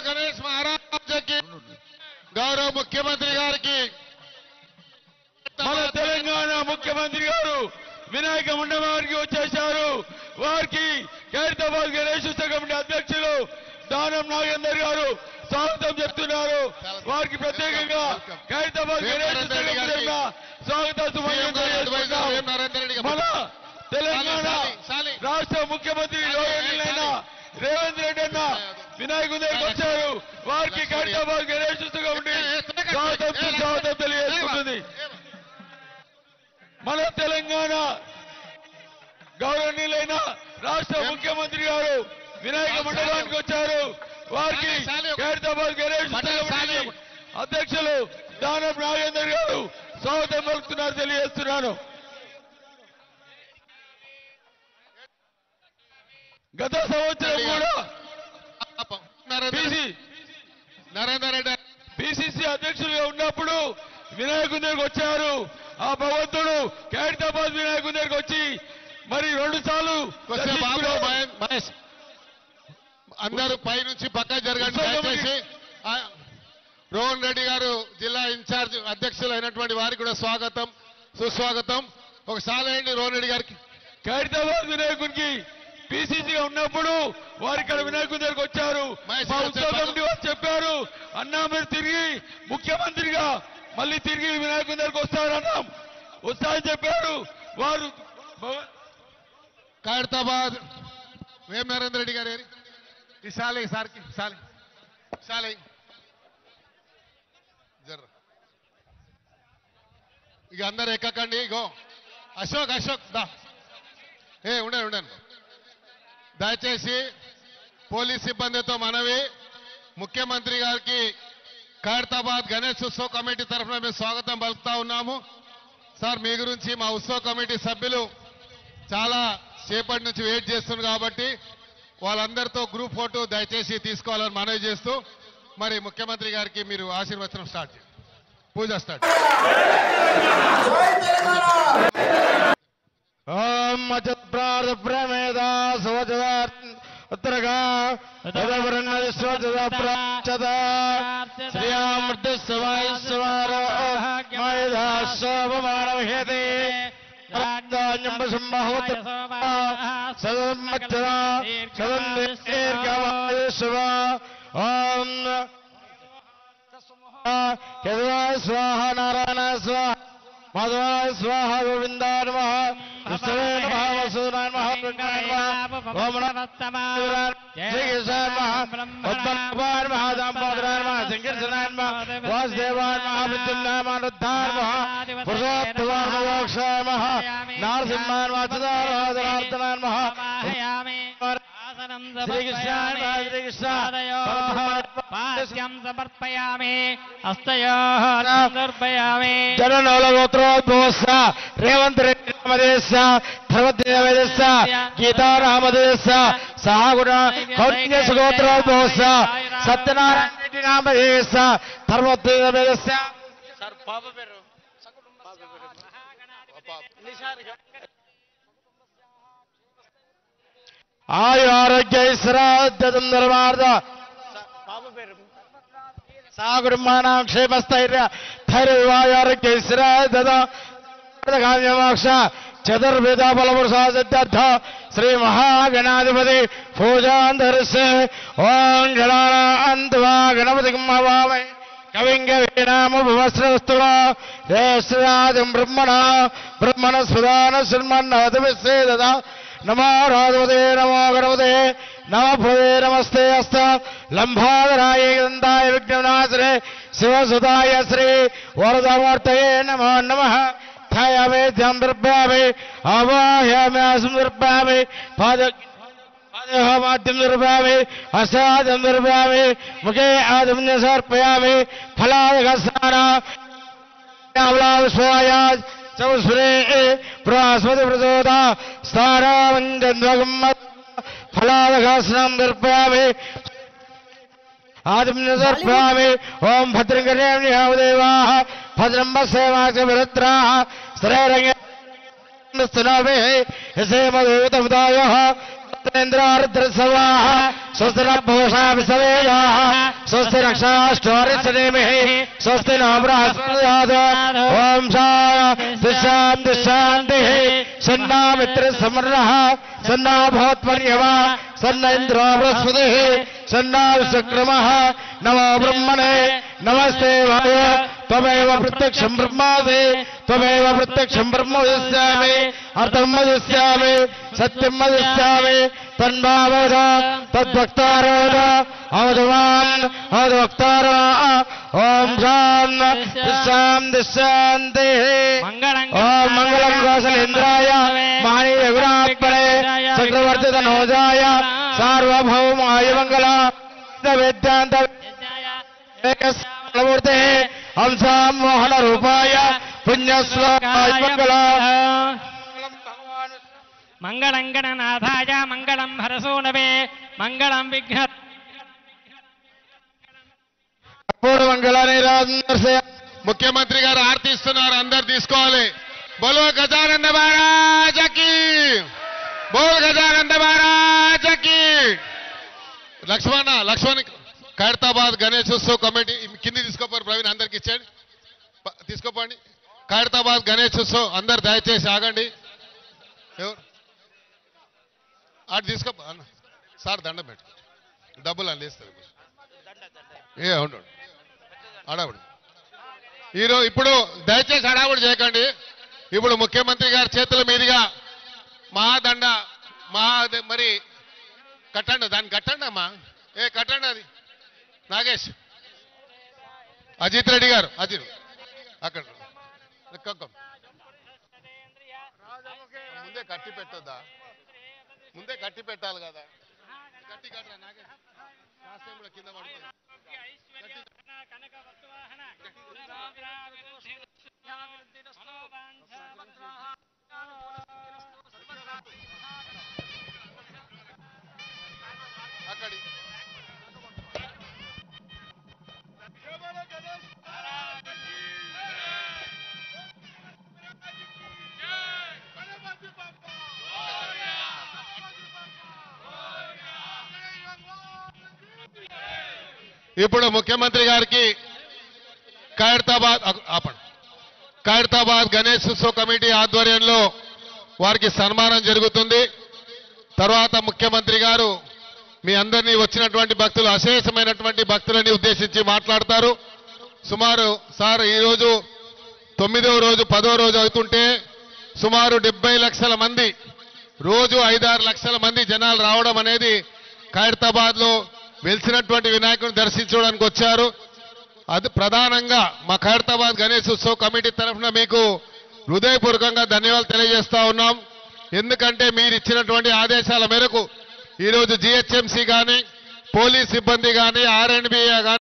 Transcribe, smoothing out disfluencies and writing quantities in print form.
गणेश महाराज की गौरव मुख्यमंत्री गाరికి మన తెలంగాణ ముఖ్యమంత్రి గారు వినాయక మండపానికి వచ్చేశారు. వారికి ఖైరతాబాద్ గణేష్ ఉత్సవ కమిటీ అధ్యక్షులు దానం నాగేందర్ గారు స్వాగతం చెప్తున్నారు. వారికి ప్రత్యేకంగా ఖైరతాబాద్ గణేష్ ఉత్సవ కమిటీ స్వాగతం మన తెలంగాణ రాష్ట్ర ముఖ్యమంత్రి రేవంత్ రెడ్డి అన్న వినాయకుడి దగ్గరికి వచ్చారు. వారికి ఖైరతాబాద్ గణేష్ ఉత్సవ కమిటీ స్వాగతం తెలియజేసుకుంటుంది. మన తెలంగాణ గౌరవనీయులైన రాష్ట్ర ముఖ్యమంత్రి గారు వినాయక మండపానికి వచ్చారు. వారికి ఖైరతాబాద్ గణేష్ కమిటీ అధ్యక్షులు దానం నాగేందర్ గారు స్వాగతం పలుకుతున్నారు తెలియజేస్తున్నాను. గత సంవత్సరం కూడా నరేందర్ రెడ్డి పిసిసి అధ్యక్షులుగా ఉన్నప్పుడు వినాయకుడి దగ్గరికి వచ్చారు. ఆ భగవంతుడు ఖైరతాబాద్ వినాయకుడి దగ్గరికి వచ్చి మరి 2 సార్లు మహేష్ అందరూ పై నుంచి పక్క జరగండి. దయచేసి రోహన్ రెడ్డి గారు జిల్లా ఇన్ఛార్జ్ అధ్యక్షులు అయినటువంటి వారికి కూడా స్వాగతం సుస్వాగతం. ఒకసారి అండి రోహన్ రెడ్డి గారికి. ఖైరతాబాద్ వినాయకుడికి పిసిసిగా ఉన్నప్పుడు వారు ఇక్కడ వినాయకుడి దగ్గరికి వచ్చారు. మా ఉత్సవ కమిటీ వారు చెప్పారు, అన్నా మీరు తిరిగి ముఖ్యమంత్రిగా మళ్ళీ తిరిగి వినాయకుడి దగ్గరికి వస్తారన్నాం. వస్తారని చెప్పారు వారు. ఖైరతాబాద్ వేం నరేందర్ రెడ్డి గారు ఈసారి సార్కి సాలి జర్ర ఇక అందరు ఎక్కకండి. ఇగో అశోక్ దా ఉండండి. దయచేసి పోలీస్ సిబ్బందితో మనవి, ముఖ్యమంత్రి గారికి ఖైరతాబాద్ గణేష్ ఉత్సవ కమిటీ తరఫున మేము స్వాగతం పలుకుతా ఉన్నాము. సార్ మీ గురించి మా ఉత్సవ కమిటీ సభ్యులు చాలా సేపటి నుంచి వెయిట్ చేస్తున్నారు కాబట్టి వాళ్ళందరితో గ్రూప్ ఫోటో దయచేసి తీసుకోవాలని మనవి చేస్తూ మరి ముఖ్యమంత్రి గారికి మీరు ఆశీర్వచనం స్టార్ట్ చేయండి. పూజ స్టార్ట్. ఓం మచత్ప్రార్థ ప్రమేదా ఉత్తరగా శ్రీయామృతస్వాయస్వారోహేతే స్వాహ నారాయణ స్వాహ మాధవాయ స్వాహ గోవిందాయ నమః కృష్ణాయ నమః వసుదాయ నమః బ్రహ్మాయ నమః ఓం నమః శ్రీకృష్ణాయ నమః పద్మనాభాయ నమః దామోదరాయ నమః సంకీర్తనాయ నమః వాసుదేవాయ నమః మృత్యుంజయాయ నమః రుద్రాయ నమః పురుషోత్తమాయ నమః మోక్షాయ నమః నారసింహాయ నమః చతురార్ధనాయ నమః సమర్పయామి హస్తయోః సమర్పయామి జననోలగోత్రోద్భవస్య రేవంత్ రెడ్డి నామధేయస్య ధర్మదేవస్య గీతారామధేయస్య సహగుణ కౌన్యస్ గోత్రోద్భవస్య సత్యనారాయణ రెడ్డి నామధేయస్య ధర్మదేవస్య సర్ పాప పేరు ఆరోగ్య శ్రాద్ధం నిర్మార్థ సాగురుమానాం క్షేమస్థైర్య ధైర్యవాయోగ్య శ్రాద్ధకామ్యమోక్ష చతుర్వేద బలపురుషాసిద్ధార్థ శ్రీ మహాగణాధిపతి పూజాంతరిస్తే ఓం గణానాన్వా గణపతి హవామై కవిం కవీనాముపవస్రవస్తునా శ్రీరాజం బ్రహ్మణ స్ఫుదాన శృణ్మన్నవతమిశ్రేదదా నమో రాధవతే నమో గణపతే నమ భవే నమస్తే హస్త లంబాధరాయ దంతాయ విఘ్ననాశనే శివసుతాయ శ్రీ వరదమూర్తయే నమో నమః ధ్యాయామి ధ్యానం దర్భయామి ఆవాహయామి ఆసం దర్భయామి పాదోహమాద్యం దర్భయామి హస్తాద్యం దర్భయామి ముఖే ఆదిమ్య సమర్పయామి ఫలాదఘస్నాన చౌస్రే ప్రాస్మతి ప్రచోదా స్థారామంజన్వగం ఫలాదఘాసనం దర్పయామి ఆదిమ్య దర్పయామి ఓం భద్రం కర్యామ్యదేవాః భద్రం పశ్యేమాక్షభిరుద్రాః శ్రేరంగే యసేమదేవతముదాయః ఇంద్రారుద్రసవాః స్వస్తిరభూషా విసవేదాః स्वस्ति रक्षाष्टोरिष्टनेमिः स्वस्ति नो बृहस्पतिर्दधातु ओम शान्ति शान्तिः सन्ना मित्रसमर्णः सन्ना भवत्पर्यवा सन्न इन्द्रो बृहस्पतिः सन्ना विश्वक्रमः नमो ब्रह्मणे नमस्ते वाय त्वमेव प्रत्यक्षं ब्रह्मासि त्वमेव प्रत्यक्षं ब्रह्म वदिष्यामि अर्थं वदिष्यामि सत्यं वदिष्यामि तन्भावद तद्वक्तारोद अवधवान् अवधवक्तारो ओम शान्ति शान्तिः ओम मंगलं कौशलेन्द्राय महनीय गुणात्मने चक्रवर्ती तनोजाय सार्वभौमाय मंगल वेदांत मूर्ते हंसा मोहन रूपाय पुण्यश्लोकाय मंगल मंगलं गणनाथाय मंगलं हरसूनवे मंगलं विघ्न पूर्ण मंगलानि राजनरसे ముఖ్యమంత్రి గారు ఆర్తి ఇస్తున్నారు, అందరు తీసుకోవాలి. బోలో గజానంద మహారాజకి, బోల్ గజానంద మహారాజకి. లక్ష్మణ్ ఖైరతాబాద్ గణేశోత్సవ్ కమిటీ కింది తీసుకోపోరు. ప్రవీణ్ అందరికి ఇచ్చేయండి, తీసుకోపోండి. ఖైరతాబాద్ గణేశోత్సవ్ అందరు దయచేసి ఆగండి. ఎవరు అటు తీసుకో సార్, దండం పెట్టు, డబ్బులు అని లేస్తారు. ఏ అవును అడవుడు ఈరోజు ఇప్పుడు దయచేసి హడావుడు చేయకండి. ఇప్పుడు ముఖ్యమంత్రి గారి చేతుల మీదుగా మహాదండ మరి కట్టండి, దాన్ని కట్టండి అమ్మా. కట్టండి అది. నాగేష్, అజిత్ రెడ్డి గారు, అజిత్ అక్కడ ముందే కట్టి పెట్టొద్దా? ముందే కట్టి పెట్టాలి కదా. కట్టి కట్టరా నాగేష్, కింద పడుతుంది. అక్కడి ఇప్పుడు ముఖ్యమంత్రి గారికి ఖైరతాబాద్ గణేశోత్సవ్ కమిటీ ఆధ్వర్యంలో వారికి సన్మానం జరుగుతుంది. తర్వాత ముఖ్యమంత్రి గారు మీ అందరినీ వచ్చినటువంటి భక్తులు, అశేషమైనటువంటి భక్తులని ఉద్దేశించి మాట్లాడతారు. సుమారు సార్ ఈరోజు 9వ రోజు 10వ రోజు అవుతుంటే సుమారు 70 లక్షల మంది, రోజు 5-6 లక్షల మంది జనాలు రావడం అనేది ఖైరతాబాద్ లో వెలిసినటువంటి వినాయకుడిని దర్శించడానికి వచ్చారు. అది ప్రధానంగా మా ఖైరతాబాద్ గణేశోత్సవ్ కమిటీ తరఫున మీకు హృదయపూర్వకంగా ధన్యవాదాలు తెలియజేస్తా ఉన్నాం. ఎందుకంటే మీరు ఇచ్చినటువంటి ఆదేశాల మేరకు ఈరోజు జిహెచ్ఎంసీ కానీ, పోలీస్ సిబ్బంది కానీ, ఆర్ఎండ్బి కానీ